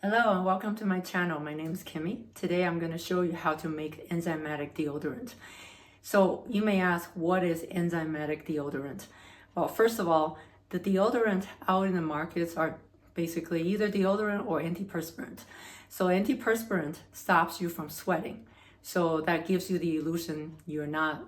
Hello and welcome to my channel. My name is Kimmy. Today I'm going to show you how to make enzymatic deodorant. So you may ask, what is enzymatic deodorant? Well, first of all, the deodorant out in the markets are basically either deodorant or antiperspirant. So antiperspirant stops you from sweating. So that gives you the illusion you're not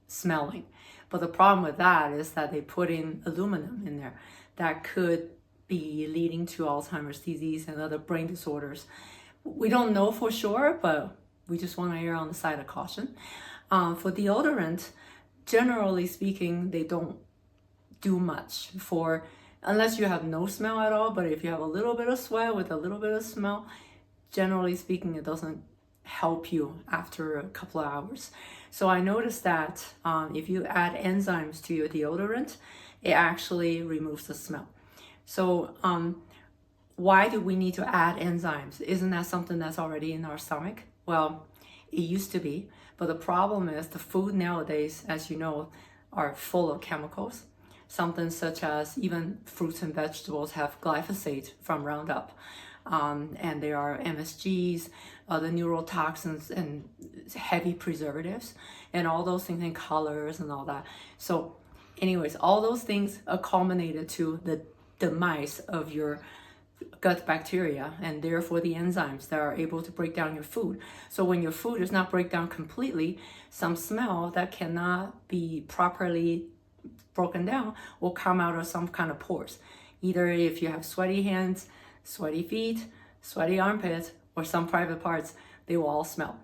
smelling. But the problem with that is that they put in aluminum in there that could be leading to Alzheimer's disease and other brain disorders. We don't know for sure, but we just want to err on the side of caution. For deodorant, generally speaking, they don't do much unless you have no smell at all. But if you have a little bit of sweat with a little bit of smell, generally speaking, it doesn't help you after a couple of hours. So I noticed that if you add enzymes to your deodorant, it actually removes the smell. So why do we need to add enzymes? Isn't that something that's already in our stomach? Well, it used to be, but the problem is the food nowadays, as you know, are full of chemicals. Something such as even fruits and vegetables have glyphosate from Roundup, and there are MSGs, the neurotoxins, and heavy preservatives, and all those things, and colors and all that. So anyways, all those things are culminated to the demise of your gut bacteria and therefore the enzymes that are able to break down your food. So when your food is not break down completely, some smell that cannot be properly broken down will come out of some kind of pores. Either if you have sweaty hands, sweaty feet, sweaty armpits, or some private parts, they will all smell.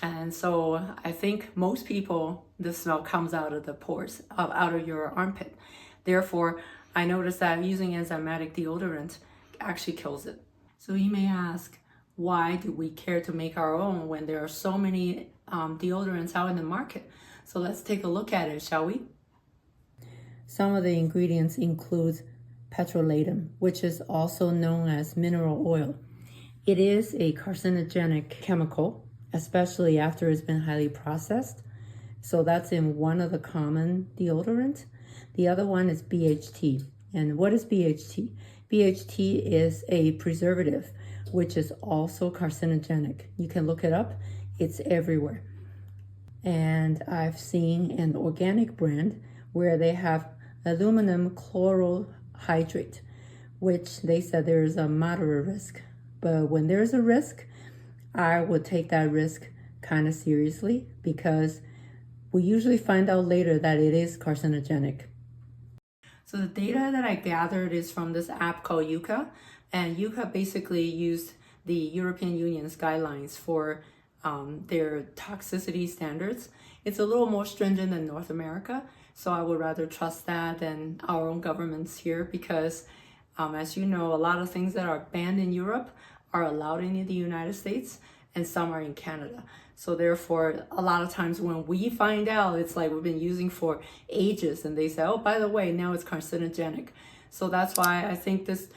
And so I think most people, the smell comes out of the pores, out of your armpit. Therefore, I noticed that using enzymatic deodorant actually kills it. So you may ask, why do we care to make our own when there are so many deodorants out in the market? So let's take a look at it, shall we? Some of the ingredients include petrolatum, which is also known as mineral oil. It is a carcinogenic chemical, especially after it's been highly processed. So that's in one of the common deodorants. The other one is BHT. And what is BHT? BHT is a preservative, which is also carcinogenic. You can look it up. It's everywhere. And I've seen an organic brand where they have aluminum chlorohydrate, which they said there is a moderate risk. But when there's a risk, I would take that risk kind of seriously because we usually find out later that it is carcinogenic. So the data that I gathered is from this app called Yuka, and Yuka basically used the European Union's guidelines for their toxicity standards. It's a little more stringent than North America, so I would rather trust that than our own governments here because, as you know, a lot of things that are banned in Europe are allowed in the United States, and some are in Canada. So therefore, a lot of times when we find out, it's like we've been using for ages and they say, oh, by the way, now it's carcinogenic. So that's why I think this,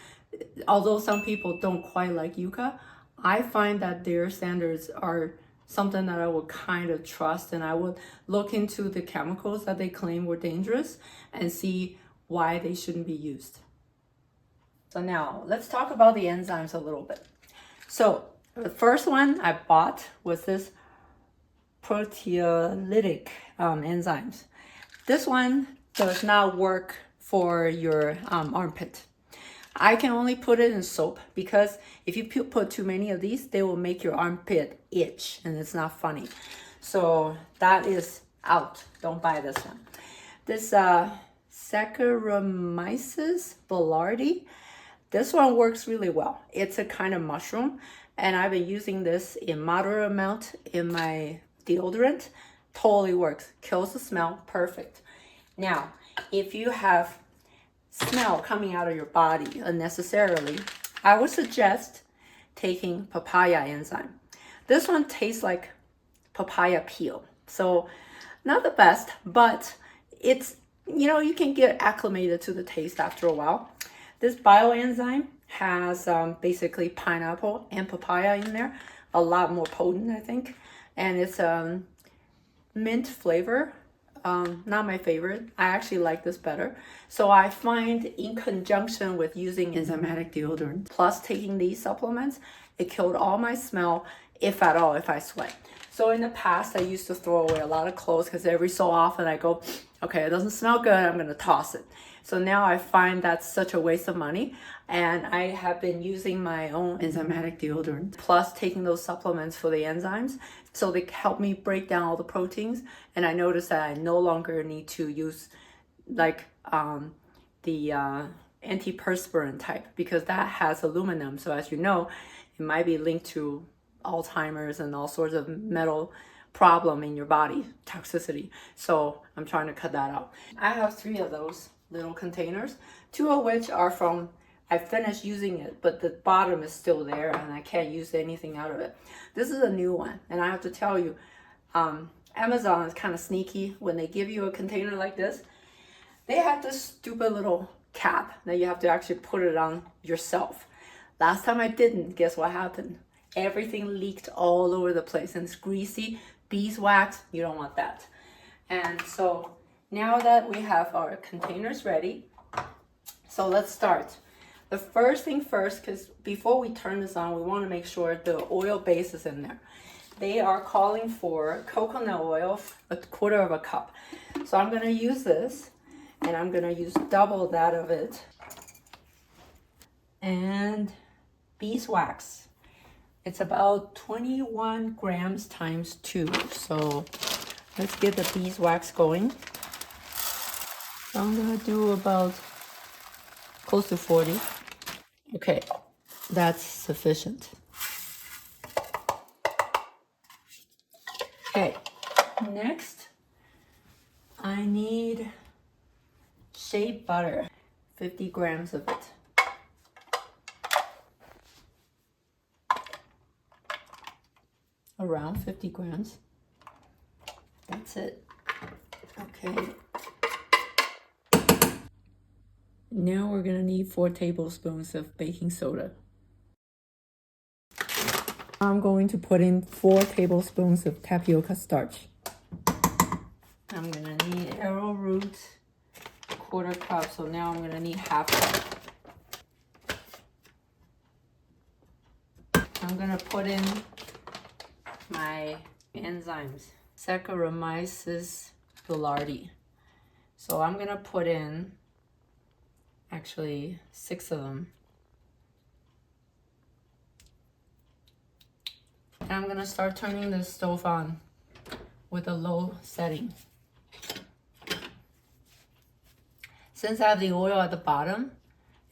although some people don't quite like Yuka, I find that their standards are something that I would kind of trust, and I would look into the chemicals that they claim were dangerous and see why they shouldn't be used. So now let's talk about the enzymes a little bit. So the first one I bought was this proteolytic enzymes. This one does not work for your armpit. I can only put it in soap because if you put too many of these, they will make your armpit itch and it's not funny. So that is out. Don't buy this one. This Saccharomyces boulardii, this one works really well. It's a kind of mushroom, and I've been using this in moderate amount in my deodorant. Totally works. Kills the smell. Perfect. Now, if you have smell coming out of your body unnecessarily, I would suggest taking papaya enzyme. This one tastes like papaya peel. So not the best, but it's, you can get acclimated to the taste after a while. This bioenzyme has basically pineapple and papaya in there, a lot more potent, I think. And it's mint flavor not my favorite. I actually like this better. So I find in conjunction with using enzymatic deodorant, plus taking these supplements, it killed all my smell, if at all, if I sweat. So in the past, I used to throw away a lot of clothes because every so often I go, okay, it doesn't smell good, I'm gonna toss it. So now I find that's such a waste of money, and I have been using my own enzymatic deodorant, plus taking those supplements for the enzymes. So they help me break down all the proteins, and I notice that I no longer need to use like the antiperspirant type, because that has aluminum. So as you know, it might be linked to Alzheimer's and all sorts of metal problem in your body, toxicity. So I'm trying to cut that out. I have 3 of those little containers, 2 of which are from, I finished using it, but the bottom is still there and I can't use anything out of it. This is a new one, and I have to tell you, Amazon is kind of sneaky. When they give you a container like this, they have this stupid little cap that you have to actually put it on yourself. Last time I didn't, guess what happened? Everything leaked all over the place, and it's greasy, beeswax, you don't want that. And so now that we have our containers ready, so let's start. The first thing first, because before we turn this on, we want to make sure the oil base is in there. They are calling for coconut oil, 1/4 cup. So I'm going to use this, and I'm going to use double that of it. And beeswax. It's about 21 grams times 2. So let's get the beeswax going. So I'm going to do about close to 40. Okay, that's sufficient. Okay, next I need shea butter, 50 grams of it. Around 50 grams. That's it. Okay. Now we're gonna need 4 tablespoons of baking soda. I'm going to put in 4 tablespoons of tapioca starch. I'm gonna need arrowroot, 1/4 cup, so now I'm gonna need 1/2 cup. I'm gonna put in my enzymes, Saccharomyces boulardii. So I'm gonna put in actually 6 of them. And I'm gonna start turning the stove on with a low setting. Since I have the oil at the bottom,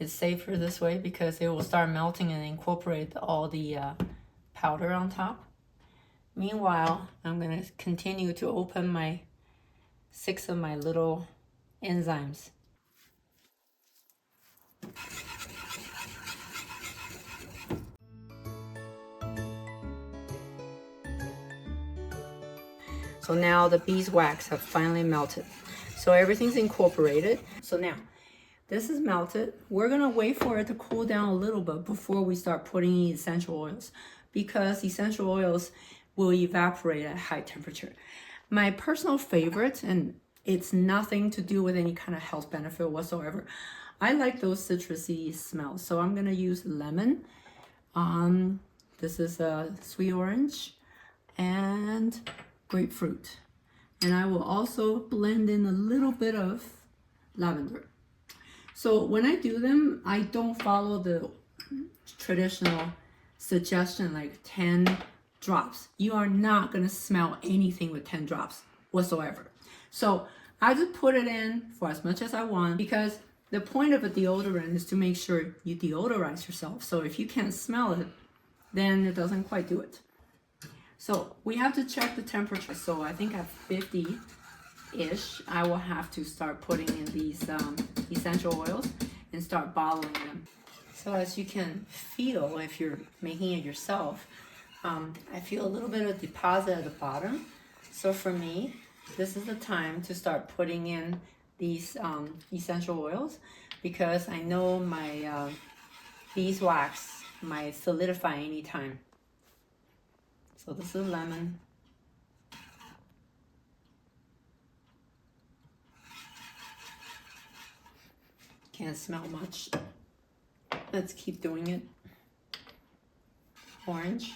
it's safer this way because it will start melting and incorporate all the powder on top. Meanwhile, I'm gonna continue to open my 6 of my little enzymes. So now the beeswax have finally melted. So everything's incorporated. So now this is melted. We're gonna wait for it to cool down a little bit before we start putting in essential oils, because essential oils will evaporate at high temperature. My personal favorite, and it's nothing to do with any kind of health benefit whatsoever, I like those citrusy smells. So I'm gonna use lemon. This is a sweet orange and grapefruit. And I will also blend in a little bit of lavender. So when I do them, I don't follow the traditional suggestion like 10 drops. You are not gonna smell anything with 10 drops whatsoever. So I just put it in for as much as I want, because the point of a deodorant is to make sure you deodorize yourself. So if you can't smell it, then it doesn't quite do it. So we have to check the temperature. So I think at 50-ish, I will have to start putting in these essential oils and start bottling them. So as you can feel, if you're making it yourself, I feel a little bit of deposit at the bottom. So for me, this is the time to start putting in these essential oils, because I know my beeswax might solidify anytime. So this is lemon. Can't smell much. Let's keep doing it. Orange.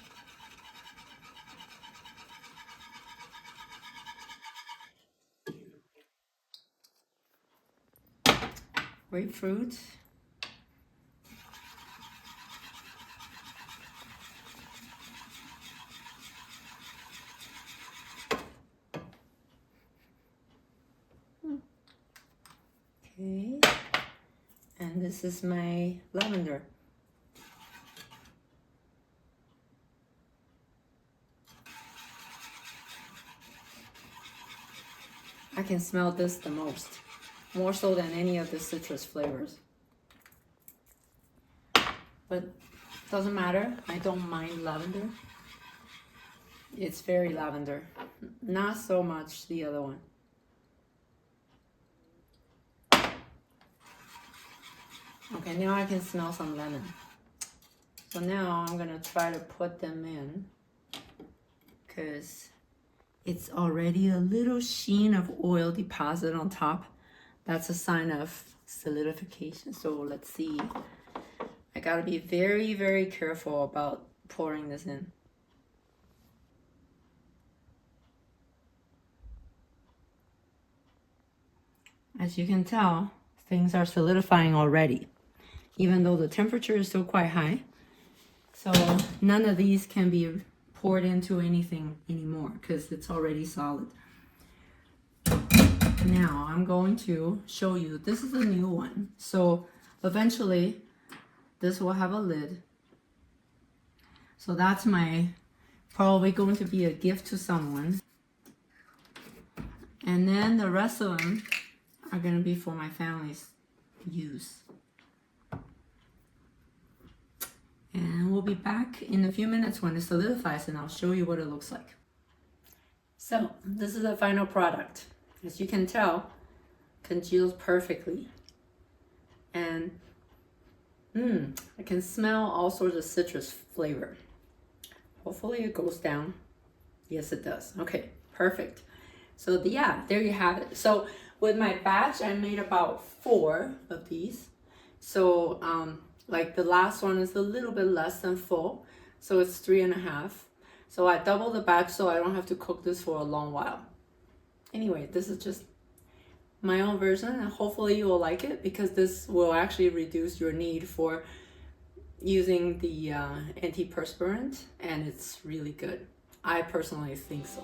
Grapefruit. Okay. And this is my lavender. I can smell this the most, more so than any of the citrus flavors. But doesn't matter, I don't mind lavender. It's very lavender, not so much the other one. Okay, now I can smell some lemon. So now I'm gonna try to put them in because it's already a little sheen of oil deposit on top. That's a sign of solidification. So let's see. I gotta be very, very careful about pouring this in. As you can tell, things are solidifying already, even though the temperature is still quite high. So none of these can be poured into anything anymore because it's already solid. Now I'm going to show you, this is a new one. So eventually this will have a lid. So that's probably going to be a gift to someone. And then the rest of them are going to be for my family's use. And we'll be back in a few minutes when it solidifies and I'll show you what it looks like. So this is the final product. As you can tell, congeals perfectly. And I can smell all sorts of citrus flavor. Hopefully it goes down. Yes, it does. Okay, perfect. So yeah, there you have it. So with my batch, I made about 4 of these. So like the last one is a little bit less than full, so it's 3.5. So I doubled the batch so I don't have to cook this for a long while. Anyway, this is just my own version, and hopefully you will like it because this will actually reduce your need for using the antiperspirant, and it's really good. I personally think so.